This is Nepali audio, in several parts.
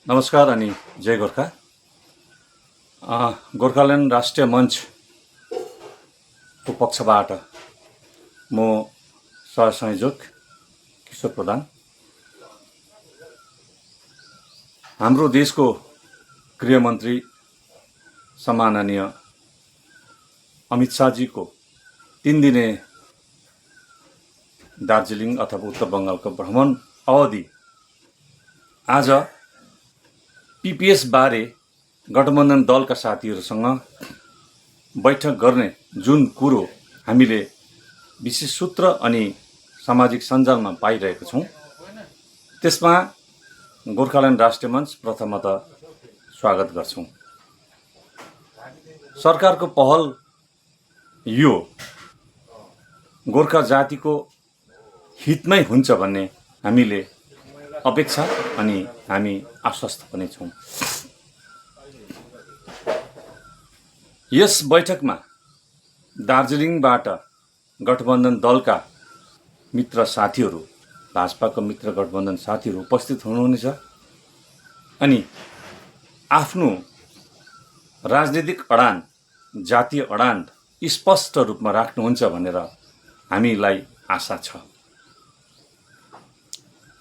नमस्कार अनि जय गोर्खा। गोर्खाल्यान्ड राष्ट्रिय मञ्चको पक्षबाट म सहसंयोजक किशोर प्रधान। हाम्रो देशको गृहमन्त्री सम्माननीय अमित शाहजीको 3 दिने दार्जिलिङ अथवा उत्तर बङ्गालको भ्रमण अवधि आज पीपीएस बारे गठबन्धन दलका साथीहरूसँग बैठक गर्ने जुन कुरो हामीले विशेष सूत्र अनि सामाजिक सञ्जालमा पाइरहेको छौँ, त्यसमा गोर्खाल्यान्ड राष्ट्रिय मञ्च प्रथमतः स्वागत गर्छौँ। सरकारको पहल यो गोर्खा जातिको हितमै हुन्छ भन्ने हामीले अपेक्षा अनि हामी आश्वस्त पनि छौँ। यस बैठकमा दार्जिलिङबाट गठबन्धन दलका मित्र साथीहरू, भाजपाको मित्र गठबन्धन साथीहरू उपस्थित हुनुहुनेछ अनि आफ्नो राजनीतिक अडान, जातीय अडान स्पष्ट रूपमा राख्नुहुन्छ भनेर हामीलाई आशा छ।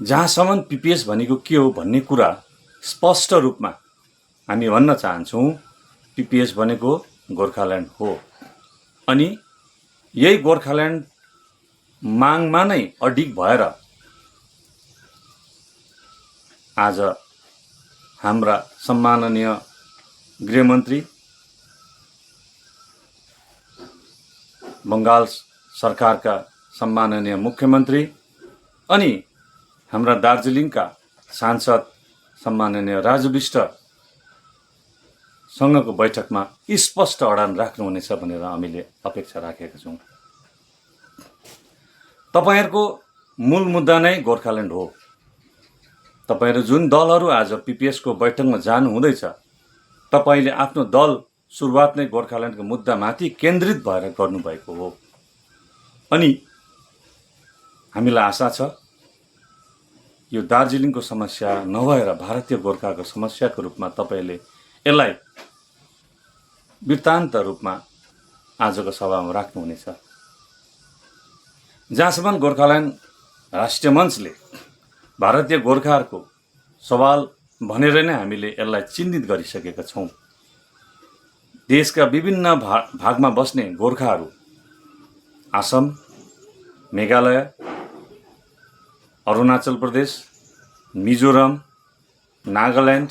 जहाँसम्म पीपीएस भनेको के हो भन्ने कुरा स्पष्ट रूपमा हामी भन्न चाहन्छौँ। पीपीएस भनेको गोर्खाल्यान्ड हो अनि यही गोर्खाल्यान्ड मागमा नै अडिग भएर आज हाम्रा सम्माननीय गृहमन्त्री, बङ्गाल सरकारका सम्माननीय मुख्यमन्त्री अनि हाम्रा दार्जिलिङका सांसद सम्माननीय राजु विष्टसँगको बैठकमा स्पष्ट अडान राख्नुहुनेछ भनेर हामीले अपेक्षा राखेका छौँ। तपाईहरूको मूल मुद्दा नै गोर्खाल्यान्ड हो। तपाईहरू जुन दलहरू आज पीपीएसको बैठकमा जानु हुँदैछ, तपाईले आफ्नो दल सुरुवात नै गोर्खाल्यान्डको मुद्दामाथि केन्द्रित भएर गर्नुभएको हो अनि हामीलाई आशा छ यो दार्जिलिङको समस्या नभएर भारतीय गोर्खाको समस्याको रूपमा तपाईले यसलाई वृत्तान्त रूपमा आजको सभामा राख्नुहुनेछ। जहाँसम्म गोर्खाल्यान्ड राष्ट्रिय मञ्चले भारतीय गोर्खाहरूको सवाल भनेर नै हामीले यसलाई चिन्हित गरिसकेका छौँ। देशका विभिन्न भागमा बस्ने गोर्खाहरू असम, मेघालय, अरुणाचल प्रदेश, मिजोरम, नागाल्यान्ड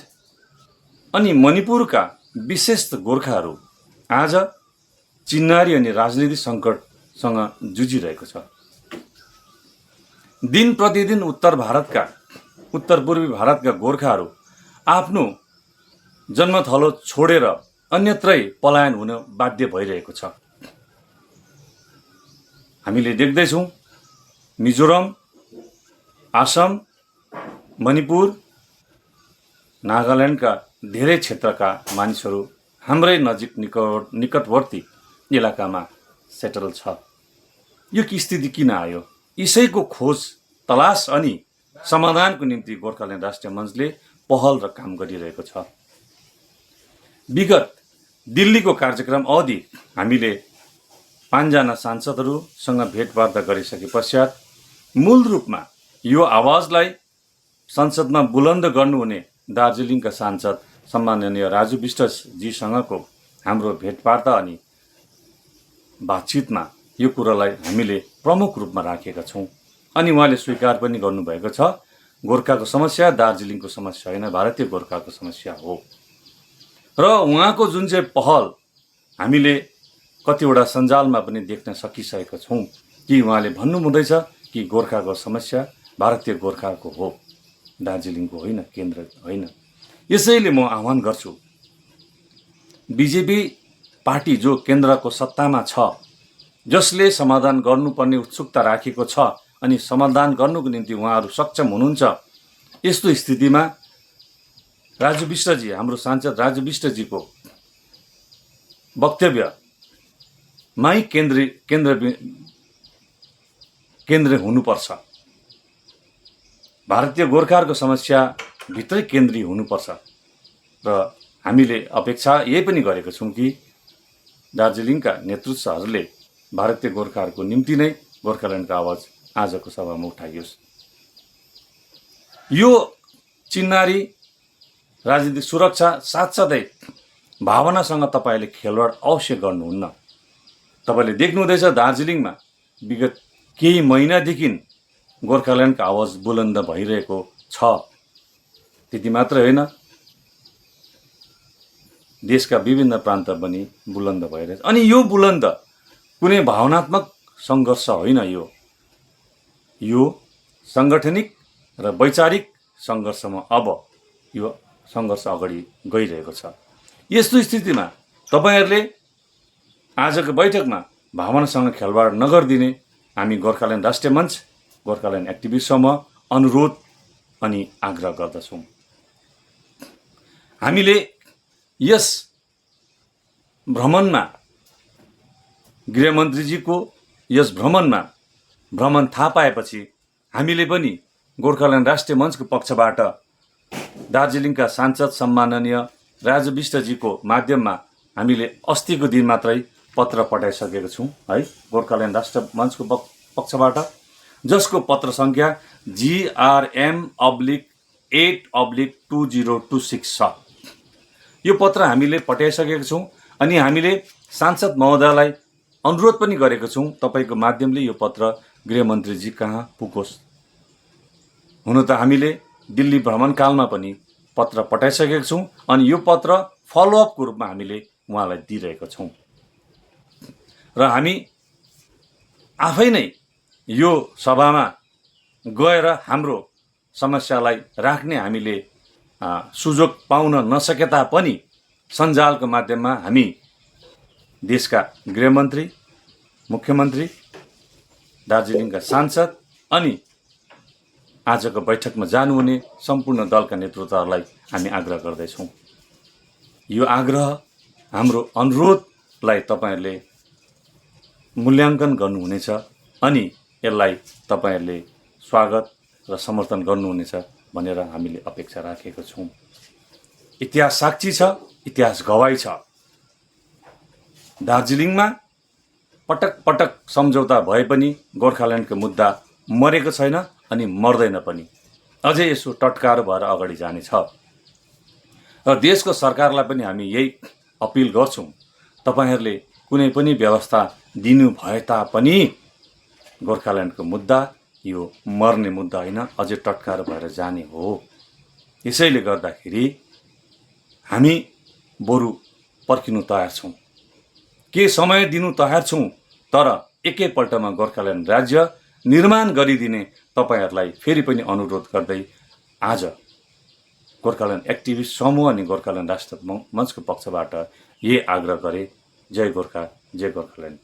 अनि मणिपुरका विशेष गोर्खाहरू आज चिन्नारी अनि राजनीतिक सङ्कटसँग जुझिरहेको छ। दिन प्रतिदिन उत्तर पूर्वी भारतका गोर्खाहरू आफ्नो जन्मथलो छोडेर अन्यत्रै पलायन हुन बाध्य भइरहेको छ। हामीले देख्दैछौँ मिजोरम, असम, मणिपुर, नागाल्यान्डका धेरै क्षेत्रका मानिसहरू हाम्रै नजिक निकटवर्ती इलाकामा सेटल छ। यो स्थिति किन आयो? यसैको खोज, तलास अनि समाधानको निम्ति गोर्खाल्यान्ड राष्ट्रिय मञ्चले पहल र काम गरिरहेको छ। विगत दिल्लीको कार्यक्रम अवधि हामीले 5 जना सांसदहरूसँग भेटवार्ता गरिसके पश्चात मूल रूपमा यो आवाजलाई संसदमा बुलन्द गर्नुहुने दार्जिलिङका सांसद सम्माननीय राजु विष्टजीसँगको हाम्रो भेटवार्ता अनि बातचितमा यो कुरालाई हामीले प्रमुख रूपमा राखेका छौँ अनि उहाँले स्वीकार पनि गर्नुभएको छ। गोर्खाको समस्या दार्जिलिङको समस्या होइन, भारतीय गोर्खाको समस्या हो र उहाँको जुन चाहिँ पहल हामीले कतिवटा सञ्जालमा पनि देख्न सकिसकेका छौँ कि उहाँले भन्नुहुँदैछ कि गोर्खाको समस्या भारतीय गोर्खाको हो, दार्जिलिङको होइन, केन्द्र होइन। यसैले म आह्वान गर्छु बीजेपी पार्टी जो केन्द्रको सत्तामा छ, जसले समाधान गर्नुपर्ने उत्सुकता राखेको छ अनि समाधान गर्नुको निम्ति उहाँहरू सक्षम हुनुहुन्छ, यस्तो स्थितिमा राजु विष्टजी, हाम्रो सांसद राजु विष्टजीको वक्तव्यमै केन्द्र हुनुपर्छ। भारतीय गोर्खाहरूको समस्या भित्रै केन्द्रीय हुनुपर्छ र हामीले अपेक्षा यही पनि गरेको छौँ कि दार्जिलिङका नेतृत्वहरूले भारतीय गोर्खाहरूको निम्ति नै गोर्खाल्यान्डको आवाज आजको सभामा उठाइयोस्। यो चिन्नारी राजनीतिक सुरक्षा साथसाथै भावनासँग तपाईँले खेलवाड अवश्य गर्नुहुन्न। तपाईँले देख्नुहुँदैछ दार्जिलिङमा विगत केही महिनादेखि गोर्खाल्यान्डको आवाज बुलन्द भइरहेको छ। त्यति मात्र होइन, देशका विभिन्न प्रान्त पनि बुलन्द भइरहेछ। अनि यो बुलन्द कुनै भावनात्मक सङ्घर्ष होइन, यो साङ्गठनिक र वैचारिक सङ्घर्षमा अब यो सङ्घर्ष अगाडि गइरहेको छ। यस्तो स्थितिमा तपाईँहरूले आजको बैठकमा भावनासँग खेलवाड नगरिदिने हामी गोर्खाल्यान्ड राष्ट्रिय मञ्च, गोर्खाल्यान्ड एक्टिभिस्ट समूह अनुरोध अनि आग्रह गर्दछौँ। हामीले यस भ्रमणमा गृहमन्त्रीजीको यस भ्रमण थाहा पाएपछि हामीले पनि गोर्खाल्यान्ड राष्ट्रिय मञ्चको पक्षबाट दार्जिलिङका सांसद सम्माननीय राजु विष्टजीको माध्यममा हामीले अस्तिको दिन मात्रै पत्र पठाइसकेको छौँ है, गोर्खाल्यान्ड राष्ट्रिय मञ्चको पक्षबाट, जसको पत्र सङ्ख्या GRM/8/2026 छ। यो पत्र हामीले पठाइसकेको छौँ अनि हामीले सांसद महोदयलाई अनुरोध पनि गरेको छौँ तपाईँको माध्यमले यो पत्र गृहमन्त्रीजी कहाँ पुगोस्। हुन त हामीले दिल्ली भ्रमणकालमा पनि पत्र पठाइसकेको छौँ अनि यो पत्र फलोअपको रूपमा हामीले उहाँलाई दिइरहेका छौँ र हामी आफै नै यो सभामा गएर हाम्रो समस्यालाई राख्ने हामीले सुयोग पाउन नसके तापनि सञ्जालको माध्यममा हामी देशका गृहमन्त्री, मुख्यमन्त्री, दार्जिलिङका सांसद अनि आजको बैठकमा जानुहुने सम्पूर्ण दलका नेतृत्वहरूलाई हामी आग्रह गर्दैछौँ। यो आग्रह, हाम्रो अनुरोधलाई तपाईँहरूले मूल्याङ्कन गर्नुहुनेछ अनि यसलाई तपाईँहरूले स्वागत र समर्थन गर्नुहुनेछ भनेर हामीले अपेक्षा राखेका छौँ। इतिहास साक्षी छ, इतिहास गवाही छ। दार्जिलिङमा पटक पटक सम्झौता भए पनि गोर्खाल्यान्डको मुद्दा मरेको छैन अनि मर्दैन पनि, अझै यसो टटकारो भएर अगाडि जानेछ। र देशको सरकारलाई पनि हामी यही अपिल गर्छौँ, तपाईँहरूले कुनै पनि व्यवस्था दिनु भए तापनि गोर्खाल्यान्डको मुद्दा यो मर्ने मुद्दा होइन, अझै टटकारो भएर जाने हो। यसैले गर्दाखेरि हामी बरु पर्खिनु तयार छौँ, के समय दिनु तयार छौँ, तर एकैपल्टमा गोर्खाल्यान्ड राज्य निर्माण गरिदिने तपाईँहरूलाई फेरि पनि अनुरोध गर्दै आज गोर्खाल्यान्ड एक्टिभिस्ट समूह अनि गोर्खाल्यान्ड राष्ट्रिय मञ्चको पक्षबाट यही आग्रह गरे। जय गोर्खा, जय गोर्खाल्यान्ड।